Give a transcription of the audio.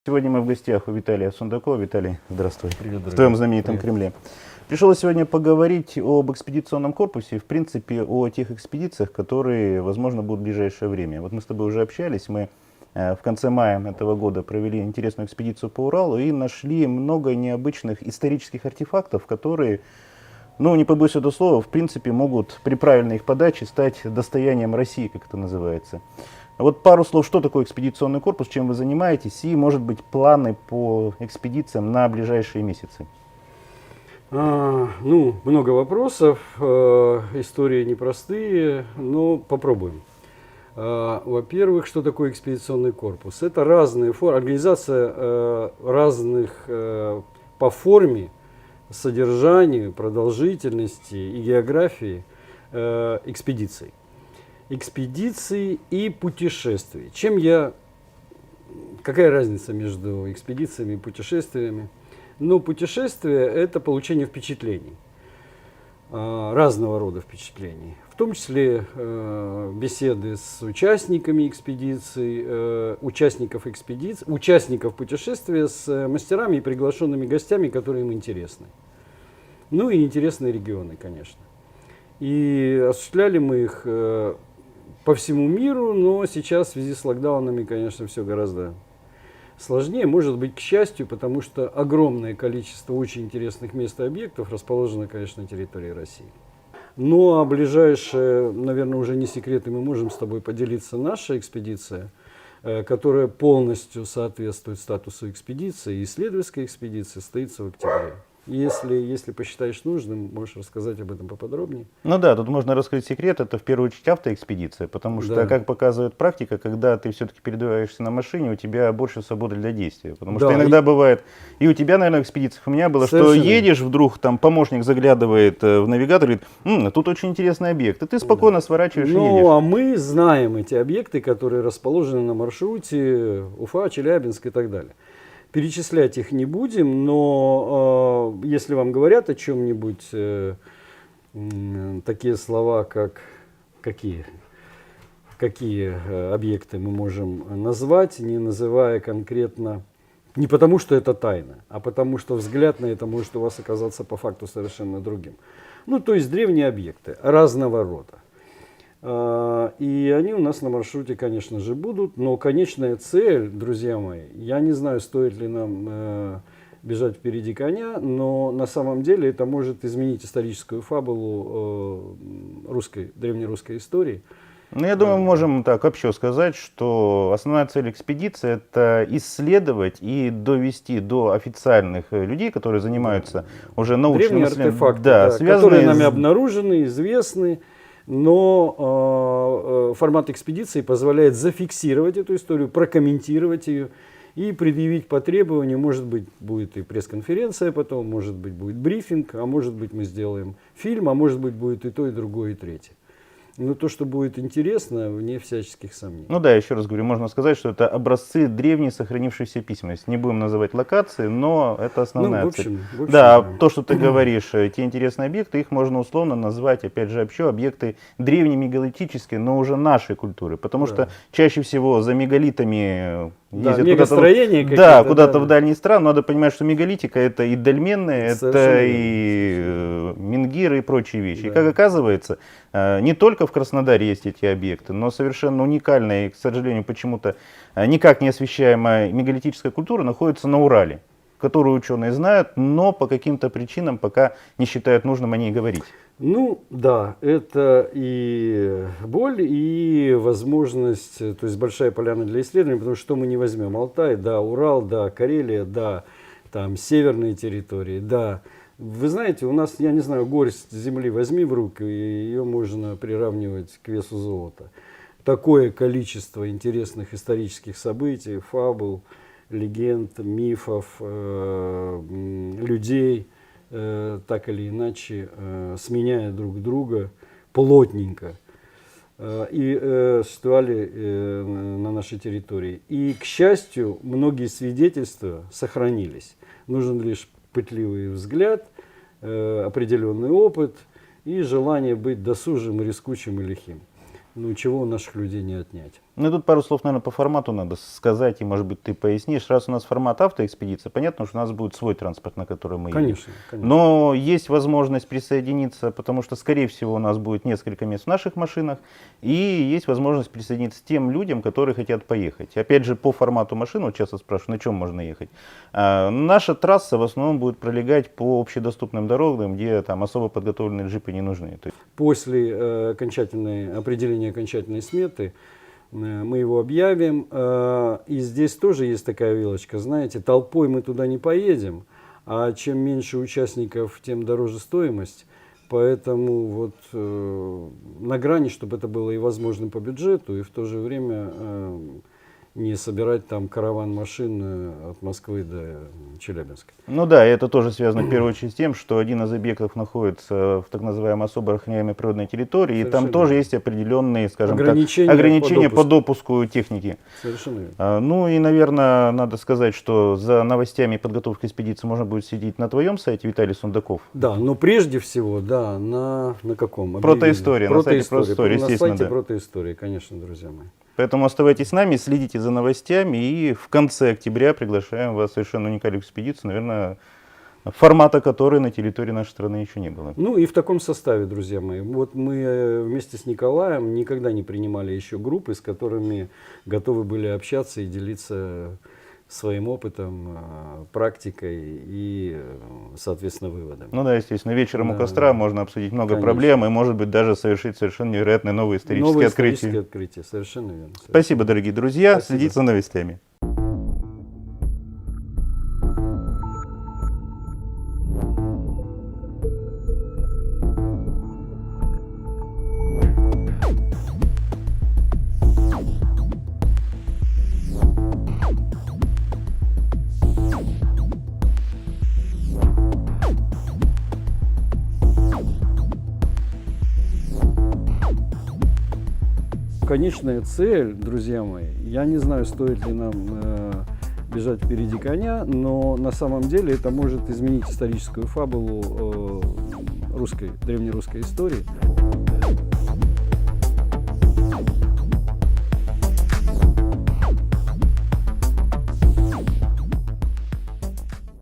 Сегодня мы в гостях у Виталия Сундакова. Виталий, здравствуй. Привет, В твоем знаменитом Кремле. Пришел сегодня поговорить об экспедиционном корпусе и, в принципе, о тех экспедициях, которые, возможно, будут в ближайшее время. Вот мы с тобой уже общались, мы в конце мая этого года провели интересную экспедицию по Уралу и нашли много необычных исторических артефактов, которые, ну, не побоюсь этого слова, в принципе, могут при правильной их подаче стать достоянием России, как это называется. Вот пару слов, что такое экспедиционный корпус, чем вы занимаетесь и, может быть, планы по экспедициям на ближайшие месяцы. Много вопросов, истории непростые, но попробуем. Во-первых, что такое экспедиционный корпус? Это разные формы, организация разных по форме, содержанию, продолжительности и географии экспедиций. Экспедиций и путешествий. Какая разница между экспедициями и путешествиями? Путешествие – это получение впечатлений, разного рода впечатлений, в том числе беседы с участниками экспедиций, участников путешествия с мастерами и приглашенными гостями, которые им интересны. Ну и интересные регионы, конечно. И осуществляли мы их по всему миру, но сейчас в связи с локдаунами, конечно, все гораздо сложнее. Может быть, к счастью, потому что огромное количество очень интересных мест и объектов расположено, конечно, на территории России. Ну а ближайшее, наверное, уже не секрет, и мы можем с тобой поделиться, наша экспедиция, которая полностью соответствует статусу экспедиции, исследовательской экспедиции, состоится в октябре. Если посчитаешь нужным, можешь рассказать об этом поподробнее. Ну да, тут можно раскрыть секрет, это в первую очередь автоэкспедиция, потому что, как показывает практика, когда ты все-таки передвигаешься на машине, у тебя больше свободы для действия. Потому что иногда бывает, и у тебя, наверное, в экспедициях, у меня было, что едешь, вдруг там помощник заглядывает в навигатор и говорит, тут очень интересный объект, и ты спокойно сворачиваешь и едешь. Ну, а мы знаем эти объекты, которые расположены на маршруте Уфа, Челябинск и так далее. Перечислять их не будем, но если вам говорят о чем-нибудь, такие слова, как какие объекты мы можем назвать, не называя конкретно, не потому что это тайна, а потому что взгляд на это может у вас оказаться по факту совершенно другим. То есть древние объекты разного рода. И они у нас на маршруте, конечно же, будут, но конечная цель, друзья мои, я не знаю, стоит ли нам бежать впереди коня, но на самом деле это может изменить историческую фабулу древнерусской истории. Я думаю, мы можем так вообще сказать, что основная цель экспедиции – это исследовать и довести до официальных людей, которые занимаются уже научным исследованием, артефакты, которые нами обнаружены, известны. Но формат экспедиции позволяет зафиксировать эту историю, прокомментировать ее и предъявить по требованию. Может быть, будет и пресс-конференция потом, может быть, будет брифинг, а может быть, мы сделаем фильм, а может быть, будет и то, и другое, и третье. Но то, что будет интересно, вне всяческих сомнений. Еще раз говорю, можно сказать, что это образцы древней сохранившейся письменности. Не будем называть локации, но это основная цель. То, что ты говоришь, те интересные объекты, их можно условно назвать, опять же, вообще объекты древнемегалитические, но уже нашей культуры. Потому что чаще всего за мегалитами ездят куда-то в дальние страны. Надо понимать, что мегалитика это и дольменные, это и менгиры и прочие вещи. И как оказывается, не только в Краснодаре есть эти объекты, но совершенно уникальная и, к сожалению, почему-то никак не освещаемая мегалитическая культура находится на Урале, которую ученые знают, но по каким-то причинам пока не считают нужным о ней говорить. Это и боль, и возможность, то есть большая поляна для исследований, потому что мы не возьмем? Алтай, Урал, Карелия, там северные территории, Вы знаете, у нас, я не знаю, горсть земли возьми в руки, и ее можно приравнивать к весу золота. Такое количество интересных исторических событий, фабул, легенд, мифов, людей, так или иначе, сменяя друг друга плотненько, и существовали на нашей территории. И, к счастью, многие свидетельства сохранились. Нужен лишь пытливый взгляд, определенный опыт и желание быть досужим, рискучим и лихим. Ну, чего у наших людей не отнять. Ну и тут пару слов, наверное, по формату надо сказать, и, может быть, ты пояснишь. Раз у нас формат автоэкспедиция, понятно, что у нас будет свой транспорт, на который мы едем. Конечно, конечно. Но есть возможность присоединиться, потому что, скорее всего, у нас будет несколько мест в наших машинах, и есть возможность присоединиться тем людям, которые хотят поехать. Опять же, по формату машины, вот часто спрашивают, на чем можно ехать. Наша трасса в основном будет пролегать по общедоступным дорогам, где там особо подготовленные джипы не нужны. То есть... После определения окончательной сметы мы его объявим. И здесь тоже есть такая вилочка. Знаете, толпой мы туда не поедем, а чем меньше участников, тем дороже стоимость. Поэтому вот на грани, чтобы это было и возможным по бюджету, и в то же время не собирать там караван машин от Москвы до Челябинска. Ну да, и это тоже связано в первую очередь с тем, что один из объектов находится в так называемой особо охраняемой природной территории, и там тоже есть определенные, скажем ограничения по допуску техники. Совершенно верно. Ну и, наверное, надо сказать, что за новостями и подготовкой экспедиции можно будет следить на твоем сайте, Виталий Сундаков. Да, но прежде всего, да, на каком? Протоистория, на сайте Протоистории, естественно, на сайте да. Протоистории, конечно, друзья мои. Поэтому оставайтесь с нами, следите за новостями, и в конце октября приглашаем вас в совершенно уникальную экспедицию, наверное, формата которой на территории нашей страны еще не было. Ну и в таком составе, друзья мои. Вот мы вместе с Николаем никогда не принимали еще группы, с которыми готовы были общаться и делиться своим опытом, практикой и, соответственно, выводами. Ну да, естественно, вечером у костра можно обсудить много проблем и, может быть, даже совершить совершенно невероятные новые исторические открытия. Совершенно верно. Спасибо, дорогие друзья. Следите за новостями. Конечная цель, друзья мои, я не знаю, стоит ли нам бежать впереди коня, но на самом деле это может изменить историческую фабулу древнерусской истории.